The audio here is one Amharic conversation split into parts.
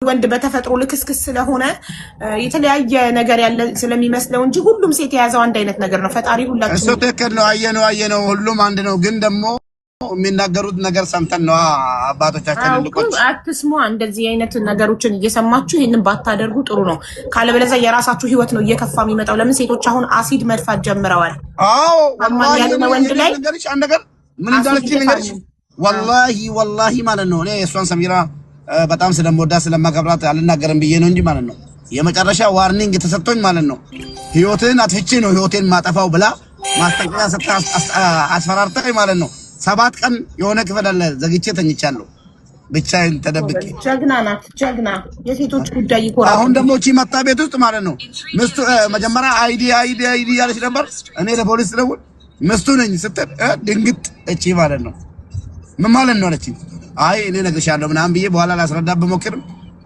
ወንድ በተፈጥሮ ልክስክስ ስለሆነ የተለያየ ነገር ያለ ስለሚመስለው እንጂ ሁሉም ሴት የያዘው አንድ አይነት ነገር ነው። ፈጣሪ ሁላችን እሱ ትክክል ነው። አየነው ሁሉም አንድ ነው። ግን ደግሞ የሚናገሩት ነገር ሰምተን ነው አባቶቻችን ልቆች አትስሙ። እንደዚህ አይነት ነገሮችን እየሰማችሁ ይሄንን ባታደርጉ ጥሩ ነው። ካለበለዚያ የራሳችሁ ህይወት ነው እየከፋ የሚመጣው። ለምን ሴቶች አሁን አሲድ መድፋት ጀምረዋል። አዎ ወንድ ላይ አንድ ነገር ምን እንዳለች ነገርሽ ወላሂ ማለት ነው። እኔ እሷን ሰሚራ በጣም ስለምወዳ ስለማከብራት አልናገርም ብዬ ነው እንጂ ማለት ነው የመጨረሻ ዋርኒንግ ተሰጥቶኝ ማለት ነው ህይወትን አትፍቼ ነው ህይወቴን ማጠፋው ብላ ማስጠንቀቂያ ሰጥታ አስፈራርተኝ ማለት ነው 7 ቀን የሆነ ክፍል አለ ዘግቼ ተኝቻለሁ ብቻዬን ተደብቄ። ጀግና ናት ጀግና። የሴቶች ጉዳይ ይቆራል። አሁን ደግሞ እቺ መጣ ቤት ውስጥ ማለት ነው ምስቱ መጀመሪያ አይዲ ያለች ነበር። እኔ ለፖሊስ ደውል ምስቱ ነኝ ስትል ድንግጥ እቺ ማለት ነው ምን ማለት ነው አለችኝ። አይ እኔ ነግሬሻለሁ ምናምን ብዬ በኋላ ላስረዳ በሞክርም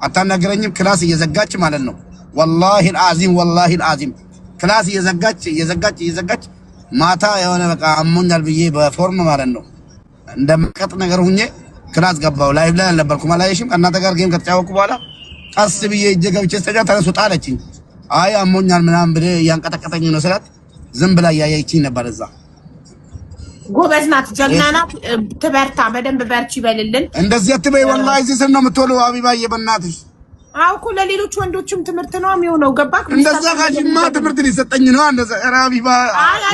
አታናገረኝም። ክላስ እየዘጋች ማለት ነው ወላሂ አልዓዚም ክላስ እየዘጋች ማታ የሆነ በቃ አሞኛል ብዬ በፎርም ማለት ነው እንደምቀጥ ነገር ሁኜ ክላስ ገባው። ላይቭ ላይ አልነበርኩም አላየሽም? ከእናንተ ጋር ጌም ከተጫወኩ በኋላ ቀስ ብዬ እጄ ገብቼ ስተኛ ተነሱ ጣለችኝ። አይ አሞኛል ምናምን ብለ ያንቀጠቀጠኝ ነው ስላት ዝም ብላ እያየችኝ ነበር። እዛ ጎበዝ ናት ጀግና ናት። ትበርታ በደንብ በርቺ ይበልልን። እንደዚህ አትበይ ወላሂ እዚህ ስር ነው የምትወለው አቢባዬ በእናትሽ። አው እኮ ለሌሎች ወንዶችም ትምህርት ነው የሚሆነው። ገባክ? እንደዛ ካሽማ ትምህርት ሊሰጠኝ ነው እንደዛ አቢባ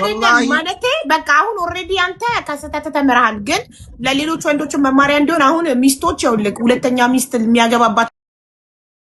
ወላሂ ማለት በቃ አሁን ኦሬዲ አንተ ከስተት ተምረሃል። ግን ለሌሎች ወንዶችም መማሪያ እንዲሆን አሁን ሚስቶች ይኸውልህ ሁለተኛ ሚስት የሚያገባባት